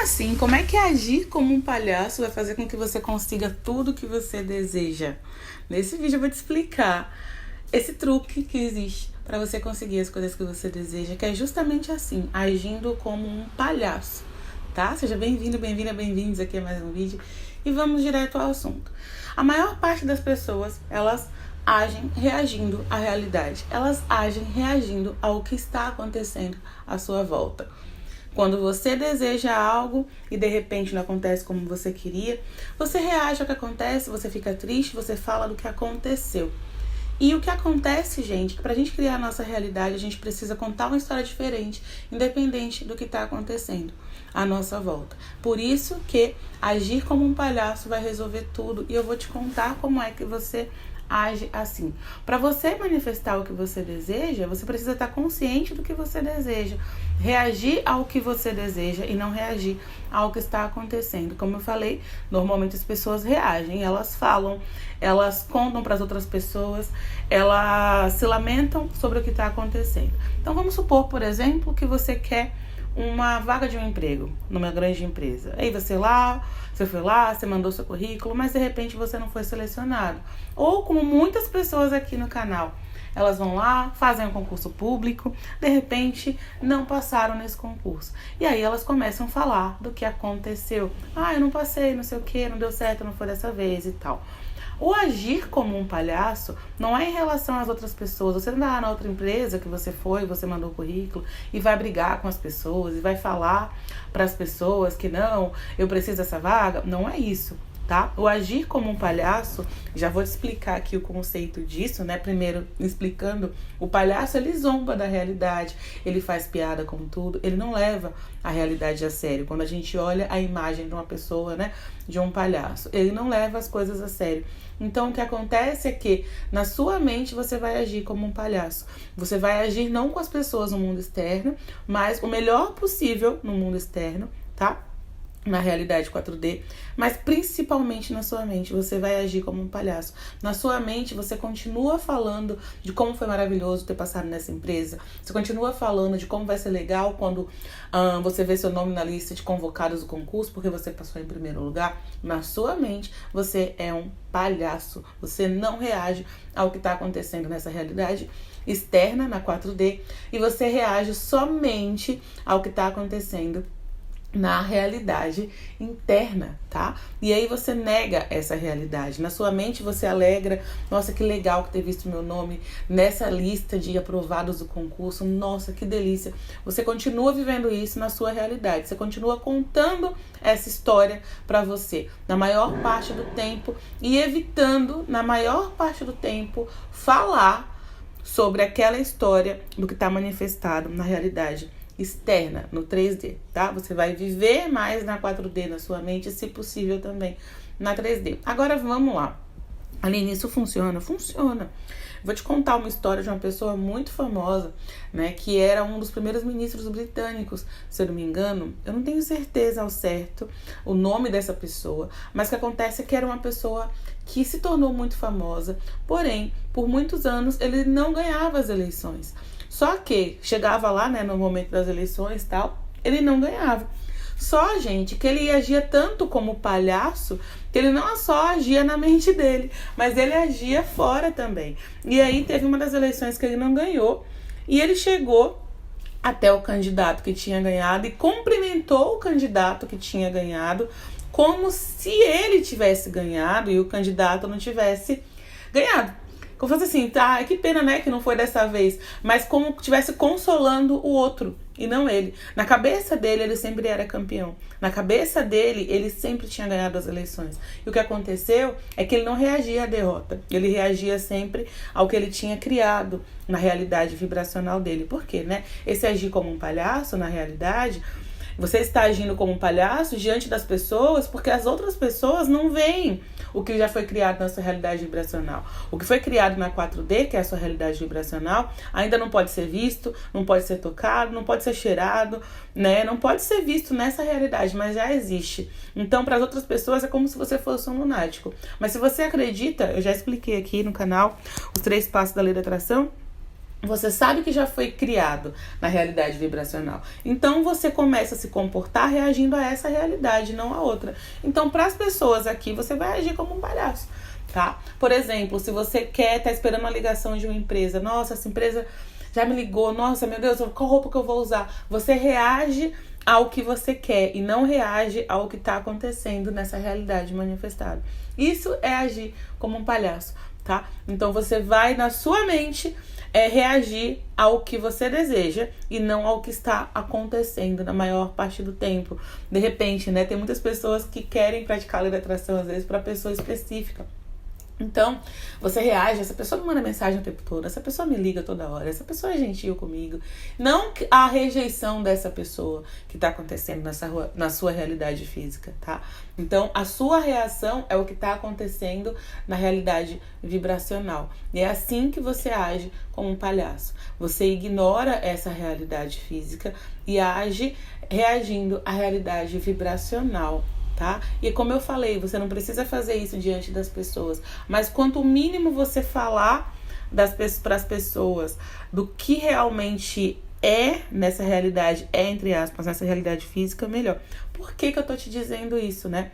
assim, como é que agir como um palhaço vai fazer com que você consiga tudo que você deseja? Nesse vídeo eu vou te explicar esse truque que existe para você conseguir as coisas que você deseja, que é justamente assim, agindo como um palhaço, tá? Seja bem-vindo, bem-vindos aqui a mais um vídeo e vamos direto ao assunto. A maior parte das pessoas, elas agem reagindo à realidade, elas agem reagindo ao que está acontecendo à sua volta. Quando você deseja algo e de repente não acontece como você queria, você reage ao que acontece, você fica triste, você fala do que aconteceu. E o que acontece, gente, que pra gente criar a nossa realidade, a gente precisa contar uma história diferente, independente do que está acontecendo à nossa volta. Por isso que agir como um palhaço vai resolver tudo. E eu vou te contar como é que você age assim. Para você manifestar o que você deseja, você precisa estar consciente do que você deseja, reagir ao que você deseja e não reagir ao que está acontecendo. Como eu falei, normalmente as pessoas reagem, elas falam, elas contam para as outras pessoas, elas se lamentam sobre o que está acontecendo. Então vamos supor, por exemplo, que você quer uma vaga de um emprego numa grande empresa. Aí você foi lá, você mandou seu currículo, mas de repente você não foi selecionado. Ou como muitas pessoas aqui no canal, elas vão lá, fazem um concurso público, de repente não passaram nesse concurso. E aí elas começam a falar do que aconteceu. Eu não passei, não sei o que, não deu certo, não foi dessa vez e tal. O agir como um palhaço não é em relação às outras pessoas. Você não vai na outra empresa que você foi, você mandou o currículo e vai brigar com as pessoas e vai falar para as pessoas que não, eu preciso dessa vaga. Não é isso, tá? O agir como um palhaço, já vou te explicar aqui o conceito disso, né? Primeiro, explicando, o palhaço, ele zomba da realidade, ele faz piada com tudo, ele não leva a realidade a sério. Quando a gente olha a imagem de uma pessoa, né, de um palhaço, ele não leva as coisas a sério. Então, o que acontece é que na sua mente você vai agir como um palhaço. Você vai agir não com as pessoas no mundo externo, mas o melhor possível no mundo externo, tá? Na realidade 4D, mas principalmente na sua mente, você vai agir como um palhaço. Na sua mente, você continua falando de como foi maravilhoso ter passado nessa empresa, você continua falando de como vai ser legal quando você vê seu nome na lista de convocados do concurso, porque você passou em primeiro lugar. Na sua mente, você é um palhaço, você não reage ao que está acontecendo nessa realidade externa, na 4D, e você reage somente ao que está acontecendo na realidade interna, tá? E aí você nega essa realidade. Na sua mente você alegra, nossa, que legal que ter visto meu nome nessa lista de aprovados do concurso, nossa, que delícia. Você continua vivendo isso na sua realidade, você continua contando essa história pra você, na maior parte do tempo, e evitando, na maior parte do tempo, falar sobre aquela história do que está manifestado na realidade externa, no 3D, tá? Você vai viver mais na 4D na sua mente, se possível também na 3D. Agora vamos lá. Aline, isso funciona? Funciona. Vou te contar uma história de uma pessoa muito famosa, né, que era um dos primeiros ministros britânicos, se eu não me engano. Eu não tenho certeza ao certo o nome dessa pessoa, mas o que acontece é que era uma pessoa que se tornou muito famosa, porém, por muitos anos ele não ganhava as eleições. Só que chegava lá, né, no momento das eleições e tal, ele não ganhava. Só, gente, que ele agia tanto como palhaço que ele não só agia na mente dele, mas ele agia fora também. E aí teve uma das eleições que ele não ganhou e ele chegou até o candidato que tinha ganhado e cumprimentou o candidato que tinha ganhado como se ele tivesse ganhado e o candidato não tivesse ganhado. Como fosse assim, tá, que pena, né, que não foi dessa vez, mas como que estivesse consolando o outro e não ele. Na cabeça dele, ele sempre era campeão. Na cabeça dele, ele sempre tinha ganhado as eleições. E o que aconteceu é que ele não reagia à derrota. Ele reagia sempre ao que ele tinha criado na realidade vibracional dele. Por quê, né? Esse agir como um palhaço, na realidade, você está agindo como um palhaço diante das pessoas porque as outras pessoas não veem o que já foi criado na sua realidade vibracional. O que foi criado na 4D, que é a sua realidade vibracional, ainda não pode ser visto, não pode ser tocado, não pode ser cheirado, né? Não pode ser visto nessa realidade, mas já existe. Então, para as outras pessoas é como se você fosse um lunático. Mas se você acredita, eu já expliquei aqui no canal os 3 passos da lei da atração, Você sabe que já foi criado na realidade vibracional. Então você começa a se comportar reagindo a essa realidade, não a outra. Então, para as pessoas aqui, você vai agir como um palhaço, tá? Por exemplo, se você tá esperando uma ligação de uma empresa. Nossa, essa empresa já me ligou. Nossa, meu Deus, qual roupa que eu vou usar? Você reage ao que você quer e não reage ao que está acontecendo nessa realidade manifestada. Isso é agir como um palhaço, tá? Então você vai na sua mente reagir ao que você deseja e não ao que está acontecendo na maior parte do tempo. De repente, né, tem muitas pessoas que querem praticar a lei da atração, às vezes, para pessoa específica. Então, você reage, essa pessoa me manda mensagem o tempo todo, essa pessoa me liga toda hora, essa pessoa é gentil comigo. Não a rejeição dessa pessoa que está acontecendo na sua realidade física, tá? Então, a sua reação é o que está acontecendo na realidade vibracional. E é assim que você age como um palhaço. Você ignora essa realidade física e age reagindo à realidade vibracional. Tá? E como eu falei, você não precisa fazer isso diante das pessoas, mas quanto mínimo você falar para as pessoas do que realmente é nessa realidade, entre aspas, nessa realidade física, melhor. Por que eu tô te dizendo isso, né?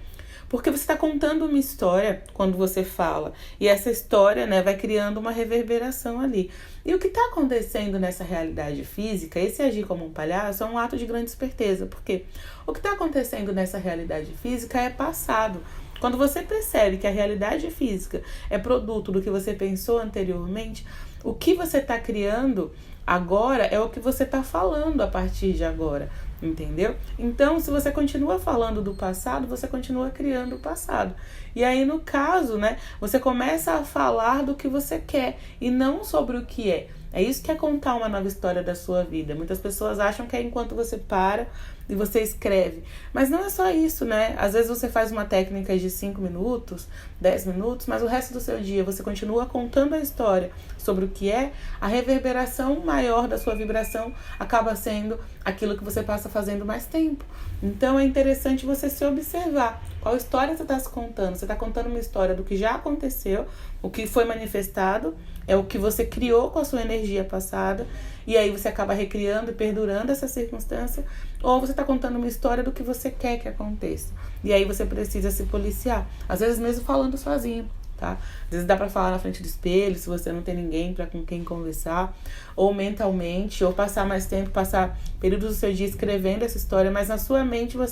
Porque você está contando uma história quando você fala. E essa história, né, vai criando uma reverberação ali. E o que está acontecendo nessa realidade física, esse agir como um palhaço, é um ato de grande esperteza. Porque o que está acontecendo nessa realidade física é passado. Quando você percebe que a realidade física é produto do que você pensou anteriormente, o que você está criando agora é o que você está falando a partir de agora. Entendeu? Então, se você continua falando do passado, você continua criando o passado. E aí, no caso, né, você começa a falar do que você quer e não sobre o que é. É isso que é contar uma nova história da sua vida. Muitas pessoas acham que é enquanto você para e você escreve. Mas não é só isso, né? Às vezes você faz uma técnica de 5 minutos, 10 minutos, mas o resto do seu dia você continua contando a história sobre o que é. A reverberação maior da sua vibração acaba sendo aquilo que você passa fazendo mais tempo. Então é interessante você se observar. Qual história você está se contando? Você está contando uma história do que já aconteceu, o que foi manifestado, é o que você criou com a sua energia passada, e aí você acaba recriando e perdurando essa circunstância, ou você está contando uma história do que você quer que aconteça. E aí você precisa se policiar, às vezes mesmo falando sozinho, tá? Às vezes dá pra falar na frente do espelho, se você não tem ninguém com quem conversar, ou mentalmente, ou passar mais tempo, passar períodos do seu dia escrevendo essa história, mas na sua mente o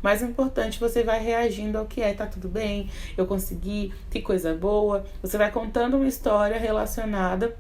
mais importante, você vai reagindo ao que é, tá tudo bem, eu consegui, que coisa boa. Você vai contando uma história relacionada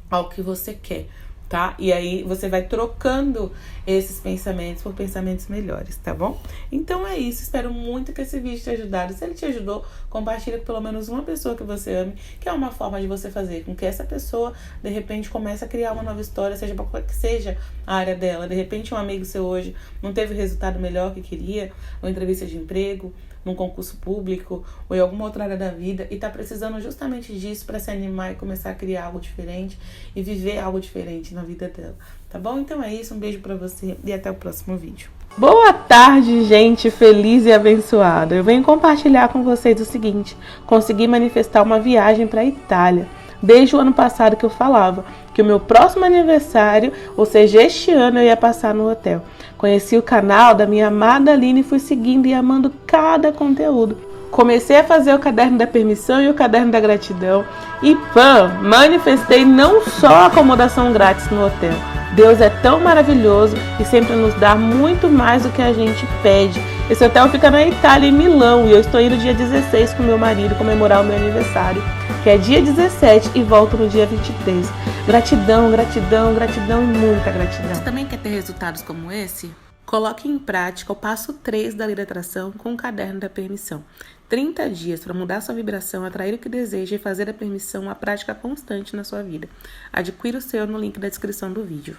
ao que você quer, tá? E aí você vai trocando esses pensamentos por pensamentos melhores, tá bom? Então é isso, espero muito que esse vídeo tenha ajudado. Se ele te ajudou, compartilha com pelo menos uma pessoa que você ame, que é uma forma de você fazer com que essa pessoa, de repente, comece a criar uma nova história, seja para qual que seja a área dela. De repente, um amigo seu hoje não teve o resultado melhor que queria, uma entrevista de emprego, num concurso público ou em alguma outra área da vida e tá precisando justamente disso para se animar e começar a criar algo diferente e viver algo diferente na vida dela, tá bom? Então é isso, um beijo para você e até o próximo vídeo. Boa tarde, gente feliz e abençoada. Eu venho compartilhar com vocês o seguinte: consegui manifestar uma viagem para a Itália. Desde o ano passado que eu falava que o meu próximo aniversário, ou seja, este ano, eu ia passar no hotel. Conheci o canal da minha amada Aline e fui seguindo e amando cada conteúdo. Comecei a fazer o caderno da permissão e o caderno da gratidão. E manifestei não só acomodação grátis no hotel. Deus é tão maravilhoso e sempre nos dá muito mais do que a gente pede. Esse hotel fica na Itália, em Milão, e eu estou indo dia 16 com meu marido comemorar o meu aniversário, que é dia 17, e volto no dia 23. Gratidão, gratidão, gratidão e muita gratidão. Você também quer ter resultados como esse? Coloque em prática o passo 3 da lei da atração com o caderno da permissão. 30 dias para mudar sua vibração, atrair o que deseja e fazer da permissão uma prática constante na sua vida. Adquira o seu no link da descrição do vídeo.